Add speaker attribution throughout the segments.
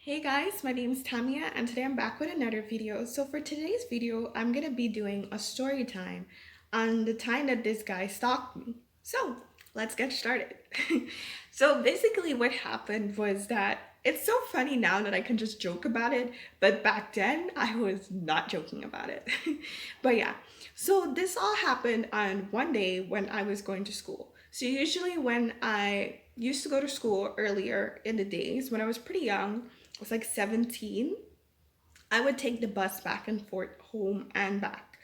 Speaker 1: Hey guys, my name is Tamia and today I'm back with another video. So for today's video, I'm gonna be doing a story time on the time that this guy stalked me. So let's get started. So basically what happened was that it's so funny now that I can just joke about it, but back then I was not joking about it. But yeah, so this all happened on one day when I was going to school. So usually when I used to go to school earlier in the days when I was pretty young, was like 17, I would take the bus back and forth home and back.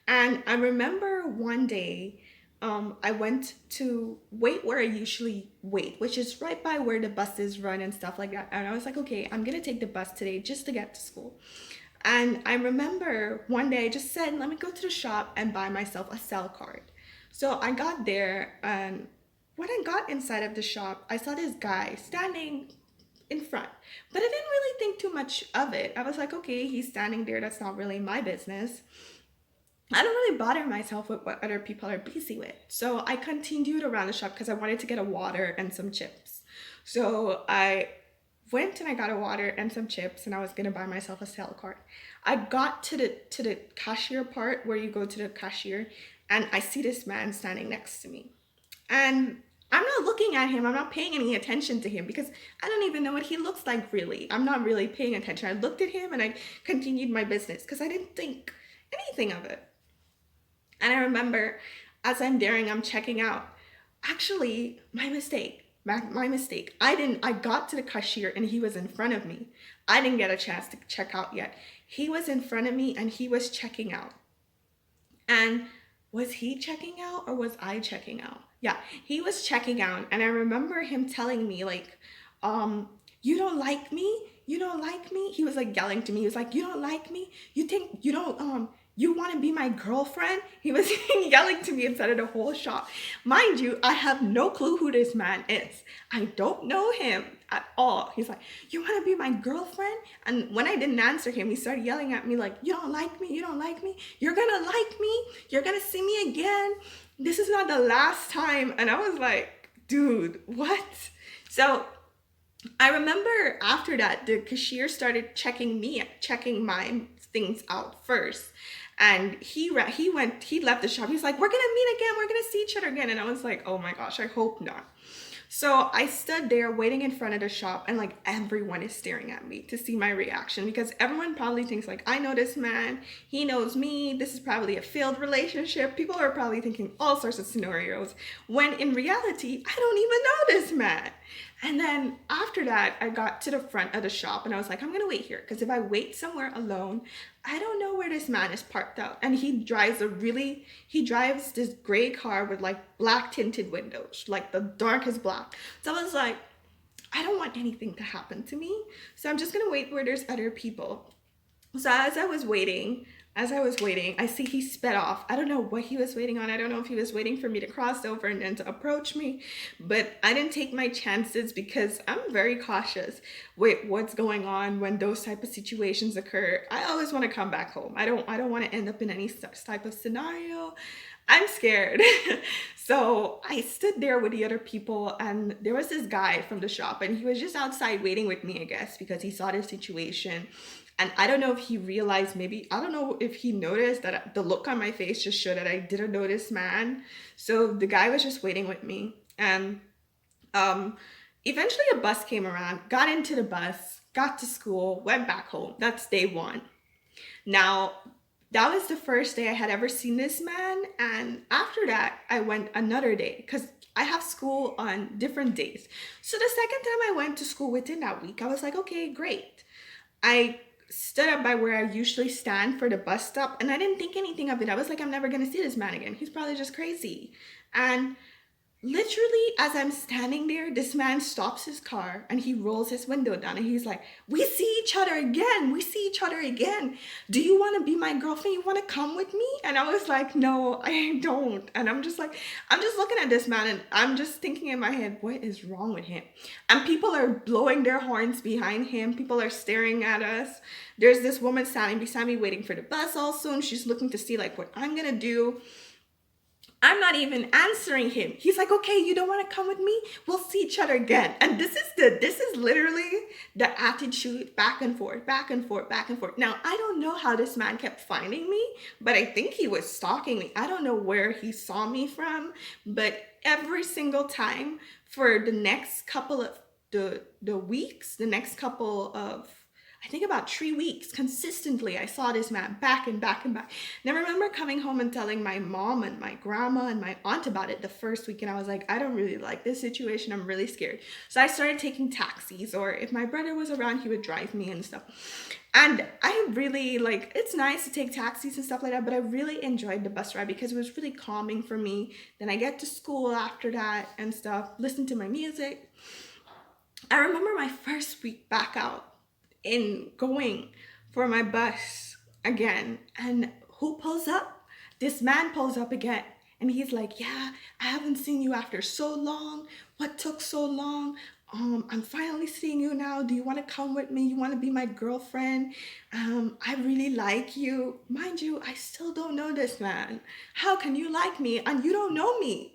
Speaker 1: And I remember one day, I went to wait where I usually wait, which is right by where the buses run and stuff like that. And I was like, okay, I'm gonna take the bus today just to get to school. And I remember one day I just said, let me go to the shop and buy myself a cell card. So I got there, and when I got inside of the shop, I saw this guy standing in front. But I didn't really think too much of it. I was like, okay, he's standing there. That's not really my business. I don't really bother myself with what other people are busy with. So I continued around the shop because I wanted to get a water and some chips. So I went and I got a water and some chips and I was gonna buy myself a cell card. I got to the cashier part where you go to the cashier and I see this man standing next to me. And I'm not looking at him. I'm not paying any attention to him because I don't even know what he looks like really. I'm not really paying attention. I looked at him and I continued my business because I didn't think anything of it. And I remember as I'm daring, I'm checking out. Actually, my mistake. My mistake. I got to the cashier and he was in front of me. I didn't get a chance to check out yet. He was in front of me and he was checking out. And was he checking out or was I checking out? Yeah, he was checking out. And I remember him telling me, like, you don't like me? You don't like me? He was like yelling to me. He was like, you don't like me? You think you don't, you want to be my girlfriend? He was yelling to me inside of the whole shop. Mind you, I have no clue who this man is. I don't know him at all. He's like, you want to be my girlfriend? And when I didn't answer him, he started yelling at me like, you don't like me? You don't like me? You're going to like me? You're going to see me again? This is not the last time. And I was like, dude, what? So I remember after that, the cashier started checking my things out first. And he left the shop. He's like, we're gonna meet again. We're gonna see each other again. And I was like, oh my gosh, I hope not. So I stood there waiting in front of the shop, and like everyone is staring at me to see my reaction because everyone probably thinks like, I know this man, he knows me, this is probably a failed relationship. People are probably thinking all sorts of scenarios when in reality, I don't even know this man. And then after that, I got to the front of the shop and I was like, I'm gonna wait here because if I wait somewhere alone, I don't know where this man is parked out. And he drives this gray car with like black tinted windows, like the darkest black. So I was like, I don't want anything to happen to me. So I'm just gonna wait where there's other people. So as I was waiting, I see he sped off. I don't know what he was waiting on. I don't know if he was waiting for me to cross over and then to approach me, but I didn't take my chances because I'm very cautious with what's going on when those type of situations occur. I always want to come back home. I don't want to end up in any type of scenario. I'm scared. So I stood there with the other people, and there was this guy from the shop, and he was just outside waiting with me, I guess, because he saw the situation. And I don't know if he realized, maybe, I don't know if he noticed that the look on my face just showed that I didn't know this man. So the guy was just waiting with me. And um, eventually a bus came around, got into the bus, got to school, went back home. That's day one. Now, that was the first day I had ever seen this man. And after that, I went another day because I have school on different days. So the second time I went to school within that week, I was like, okay, great. I stood up by where I usually stand for the bus stop and I didn't think anything of it. I was like, I'm never going to see this man again. He's probably just crazy. And literally, as I'm standing there, this man stops his car and he rolls his window down and he's like, we see each other again. We see each other again. Do you want to be my girlfriend? You want to come with me? And I was like, no, I don't. And I'm just looking at this man and I'm just thinking in my head, what is wrong with him? And people are blowing their horns behind him. People are staring at us. There's this woman standing beside me waiting for the bus also. And she's looking to see like what I'm going to do. I'm not even answering him. He's like, okay, you don't want to come with me? We'll see each other again. And this is literally the attitude, back and forth, back and forth, back and forth. Now, I don't know how this man kept finding me, but I think he was stalking me. I don't know where he saw me from, but every single time for the next couple of the weeks, the next couple of, I think about 3 weeks consistently, I saw this man back and back and back. And I remember coming home and telling my mom and my grandma and my aunt about it the first week. And I was like, I don't really like this situation. I'm really scared. So I started taking taxis, or if my brother was around, he would drive me and stuff. And I really like, it's nice to take taxis and stuff like that, but I really enjoyed the bus ride because it was really calming for me. Then I get to school after that and stuff, listen to my music. I remember my first week back out in going for my bus again, and who pulls up? This man pulls up again, and he's like, yeah, I haven't seen you after so long. What took so long? I'm finally seeing you now. Do you want to come with me? You want to be my girlfriend? I really like you. Mind you, I still don't know this man. How can you like me and you don't know me?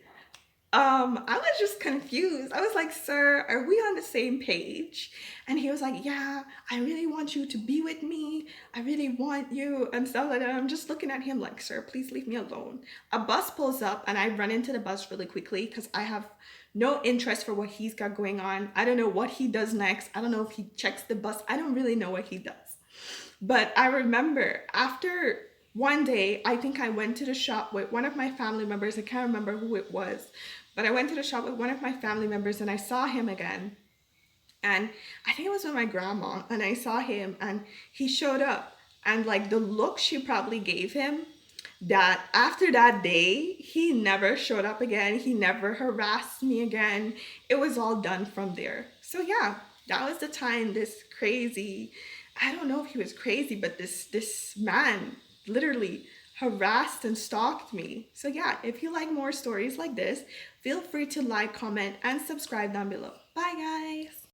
Speaker 1: I was just confused. I was like, sir, are we on the same page? And he was like, yeah, I really want you to be with me. I really want you and stuff like that. I'm just looking at him like, sir, please leave me alone. A bus pulls up and I run into the bus really quickly because I have no interest for what he's got going on. I don't know what he does next. I don't know if he checks the bus. I don't really know what he does. But I remember after one day, I think I went to the shop with one of my family members. I can't remember who it was, but I went to the shop with one of my family members and I saw him again. And I think it was with my grandma, and I saw him and he showed up. And like the look she probably gave him, that after that day, he never showed up again. He never harassed me again. It was all done from there. So yeah, that was the time this crazy, I don't know if he was crazy, but this man literally harassed and stalked me. So yeah, if you like more stories like this, feel free to like, comment, and subscribe down below. Bye guys.